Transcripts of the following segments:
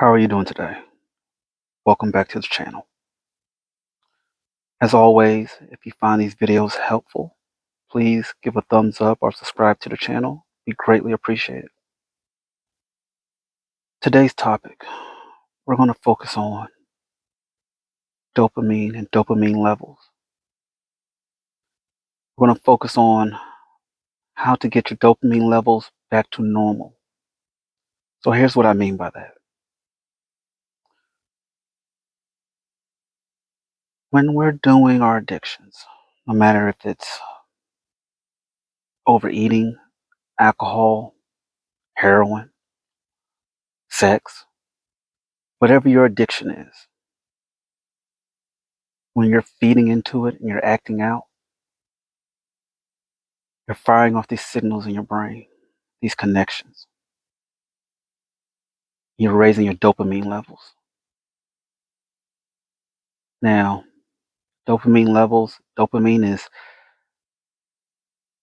How are you doing today? Welcome back to the channel. As always, if you find these videos helpful, please give a thumbs up or subscribe to the channel. We greatly appreciate it. Today's topic, we're going to focus on dopamine and dopamine levels. We're going to focus on how to get your dopamine levels back to normal. So here's what I mean by that. When we're doing our addictions, no matter if it's overeating, alcohol, heroin, sex, whatever your addiction is, when you're feeding into it and you're acting out, you're firing off these signals in your brain, these connections. You're raising your dopamine levels. Now, dopamine is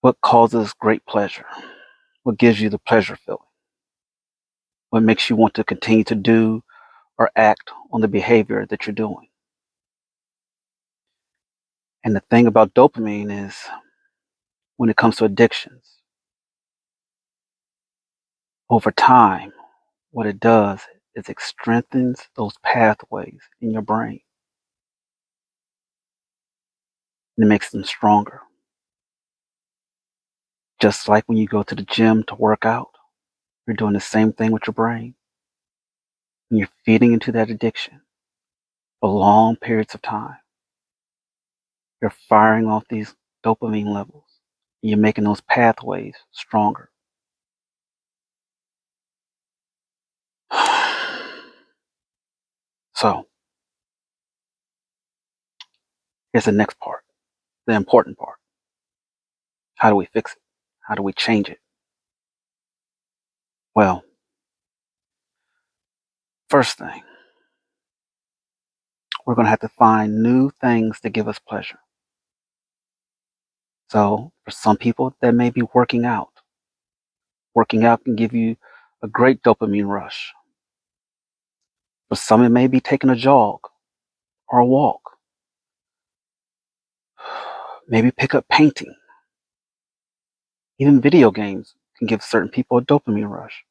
what causes great pleasure, what gives you the pleasure feeling, what makes you want to continue to do or act on the behavior that you're doing. And the thing about dopamine is when it comes to addictions, over time, what it does is it strengthens those pathways in your brain and it makes them stronger. Just like when you go to the gym to work out, you're doing the same thing with your brain. And you're feeding into that addiction for long periods of time. You're firing off these dopamine levels. And you're making those pathways stronger. So, here's the next part, the important part. How do we fix it? How do we change it? Well, first thing, we're going to have to find new things to give us pleasure. So, for some people, that may be working out. Working out can give you a great dopamine rush. For some, it may be taking a jog or a walk. Maybe pick up painting. Even video games can give certain people a dopamine rush.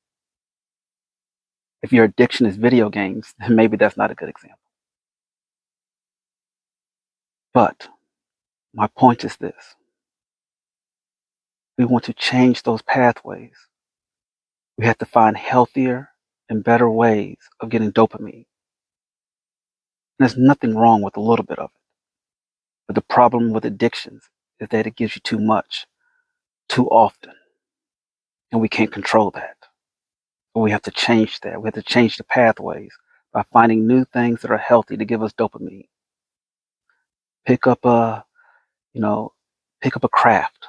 If your addiction is video games, then maybe that's not a good example. But my point is this. We want to change those pathways. We have to find healthier and better ways of getting dopamine. And there's nothing wrong with a little bit of it. But the problem with addictions is that it gives you too much, too often. And we can't control that. But we have to change that. We have to change the pathways by finding new things that are healthy to give us dopamine. Pick up a, pick up a craft,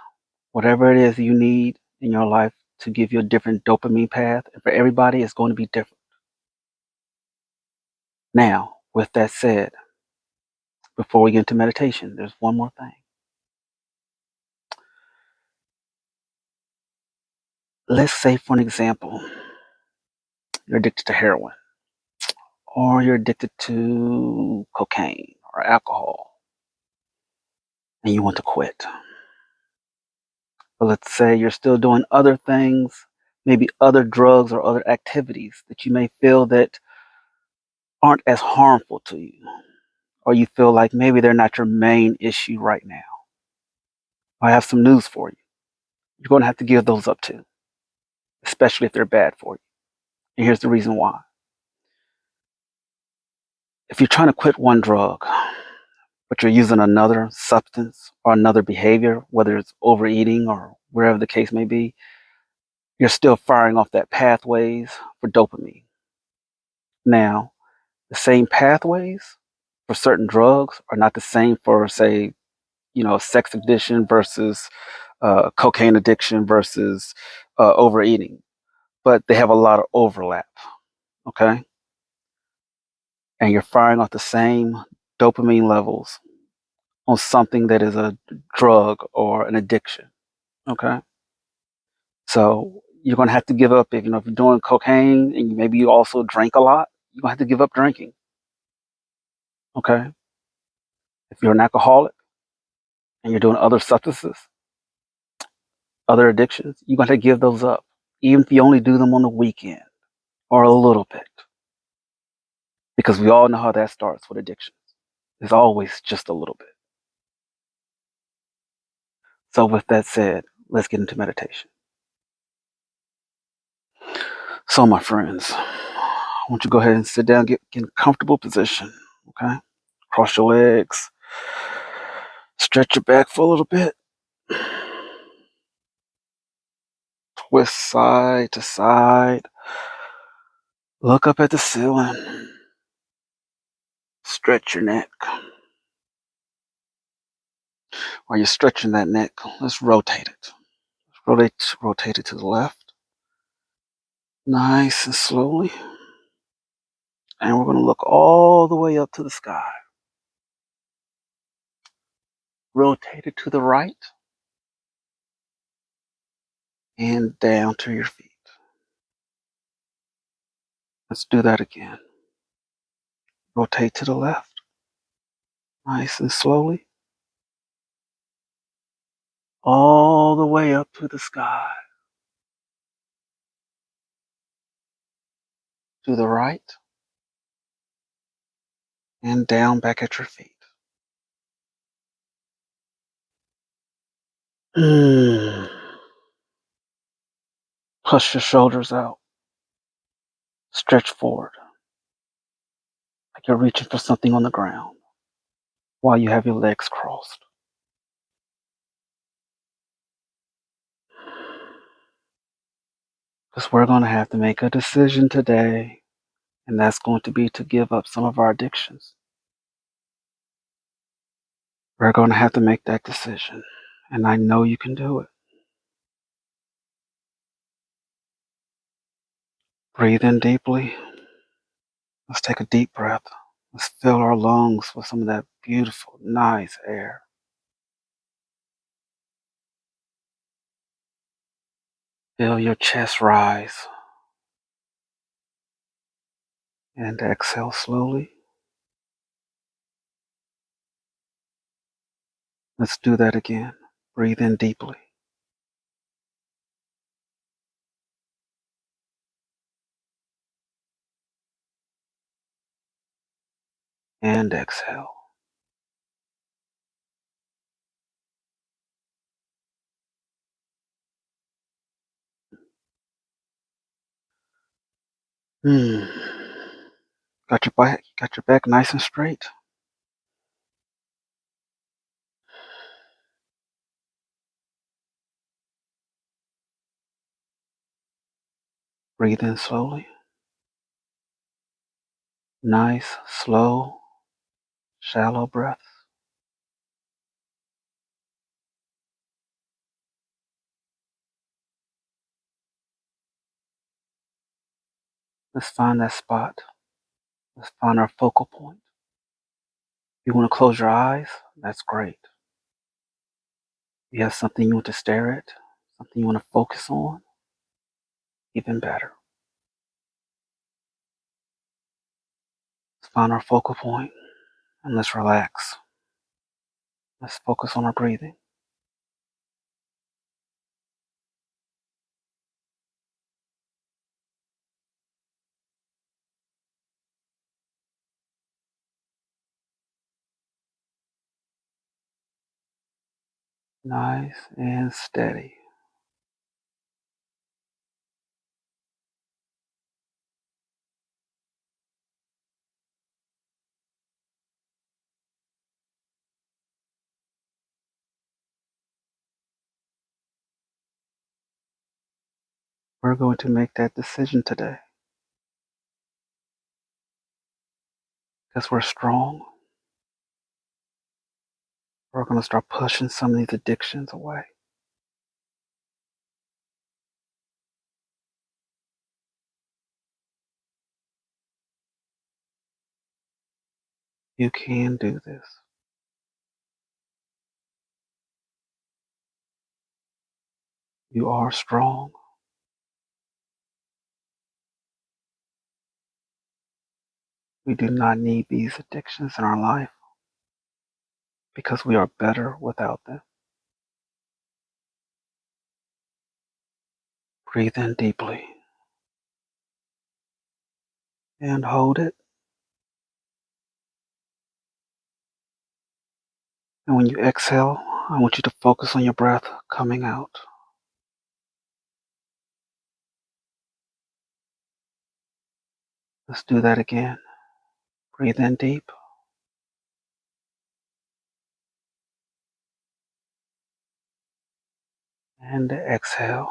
whatever it is you need in your life to give you a different dopamine path. And for everybody, it's going to be different. Now, with that said, before we get into meditation, there's one more thing. Let's say, for an example, you're addicted to heroin, or you're addicted to cocaine or alcohol, and you want to quit. But let's say you're still doing other things, maybe other drugs or other activities that you may feel that aren't as harmful to you, or you feel like maybe they're not your main issue right now. I have some news for you. You're going to have to give those up too, especially if they're bad for you. And here's the reason why. If you're trying to quit one drug, but you're using another substance or another behavior, whether it's overeating or wherever the case may be, you're still firing off that pathways for dopamine. Now, the same pathways for certain drugs are not the same for, say, sex addiction versus cocaine addiction versus overeating, but they have a lot of overlap. Okay, and you're firing off the same dopamine levels on something that is a drug or an addiction. Okay, so you're going to have to give up if you're doing cocaine and maybe you also drink a lot. You're going to have to give up drinking. Okay? If you're an alcoholic and you're doing other substances, other addictions, you're going to give those up, even if you only do them on the weekend or a little bit. Because we all know how that starts with addictions. It's always just a little bit. So, with that said, let's get into meditation. So, my friends, I want you to go ahead and sit down, get in a comfortable position. Okay? Cross your legs, stretch your back for a little bit, twist side to side, look up at the ceiling, stretch your neck. While you're stretching that neck, let's rotate it. Rotate it to the left, nice and slowly. And we're going to look all the way up to the sky. Rotate it to the right and down to your feet. Let's do that again. Rotate to the left, nice and slowly, all the way up to the sky. To the right and down back at your feet. Push your shoulders out. Stretch forward like you're reaching for something on the ground while you have your legs crossed. Because we're going to have to make a decision today, and that's going to be to give up some of our addictions. We're going to have to make that decision, and I know you can do it. Breathe in deeply. Let's take a deep breath. Let's fill our lungs with some of that beautiful, nice air. Feel your chest rise. And exhale slowly. Let's do that again. Breathe in deeply. And exhale. Hmm. Got your back nice and straight. Breathe in slowly. Nice, slow, shallow breaths. Let's find that spot. Let's find our focal point. If you want to close your eyes, that's great. If you have something you want to stare at, something you want to focus on, even better. Let's find our focal point and let's relax. Let's focus on our breathing. Nice and steady. We're going to make that decision today because we're strong. We're going to start pushing some of these addictions away. You can do this. You are strong. We do not need these addictions in our life because we are better without them. Breathe in deeply and hold it. And when you exhale, I want you to focus on your breath coming out. Let's do that again. Breathe in deep and exhale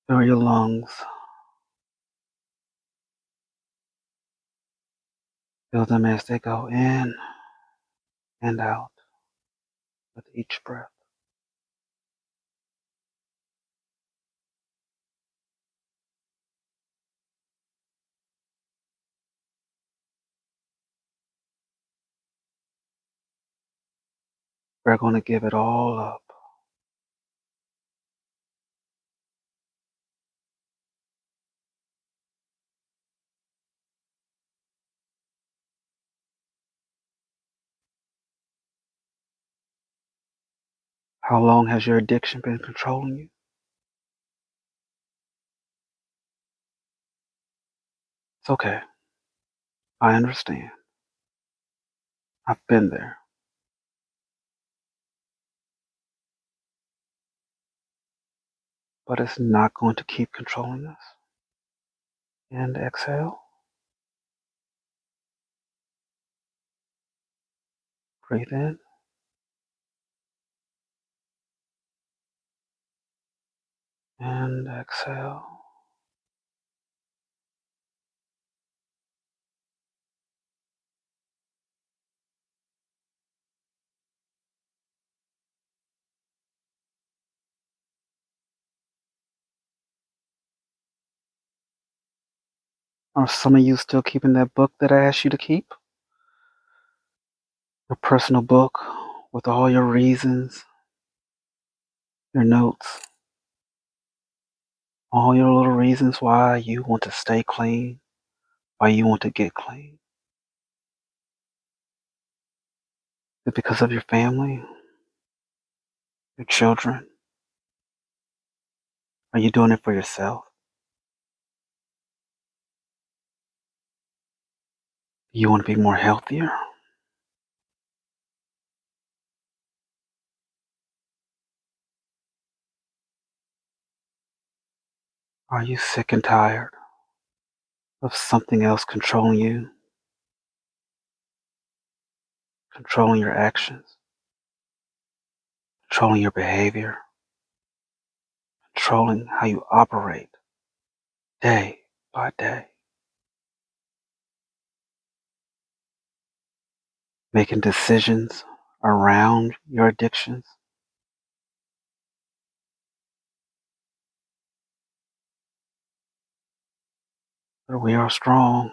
through your lungs. Feel them as they go in and out with each breath. We're going to give it all up. How long has your addiction been controlling you? It's okay. I understand. I've been there. But it's not going to keep controlling us. And exhale. Breathe in. And exhale. Are some of you still keeping that book that I asked you to keep? Your personal book with all your reasons, your notes, all your little reasons why you want to stay clean, why you want to get clean. Is it because of your family, your children? Are you doing it for yourself? Do you want to be more healthier? Are you sick and tired of something else controlling you, controlling your actions, controlling your behavior, controlling how you operate day by day, making decisions around your addictions? But we are strong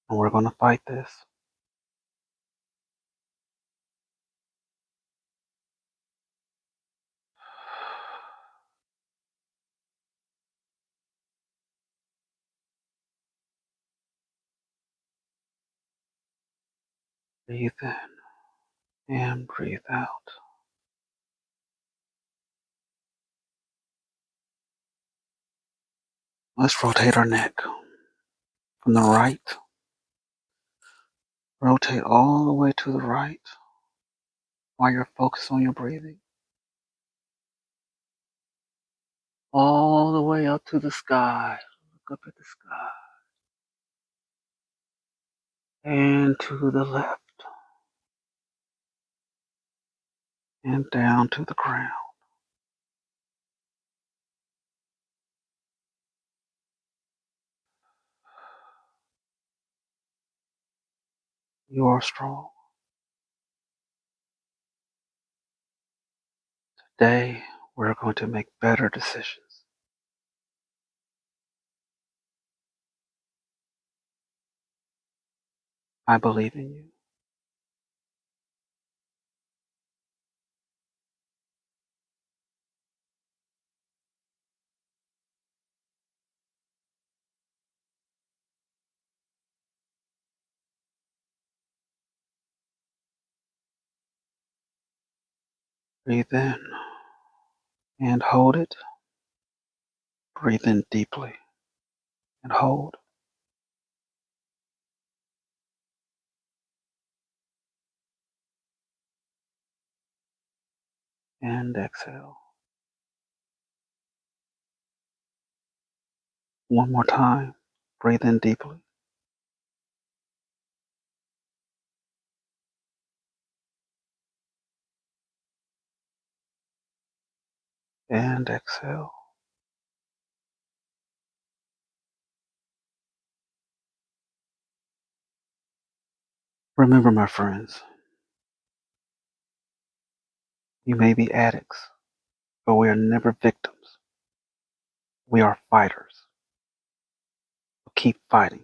and we're going to fight this. Breathe in and breathe out. Let's rotate our neck from the right. Rotate all the way to the right while you're focused on your breathing. All the way up to the sky. Look up at the sky. And to the left. And down to the ground. You are strong. Today, we're going to make better decisions. I believe in you. Breathe in and hold it. Breathe in deeply and hold. And exhale. One more time. Breathe in deeply. And exhale. Remember, my friends, you may be addicts, but we are never victims. We are fighters. Keep fighting.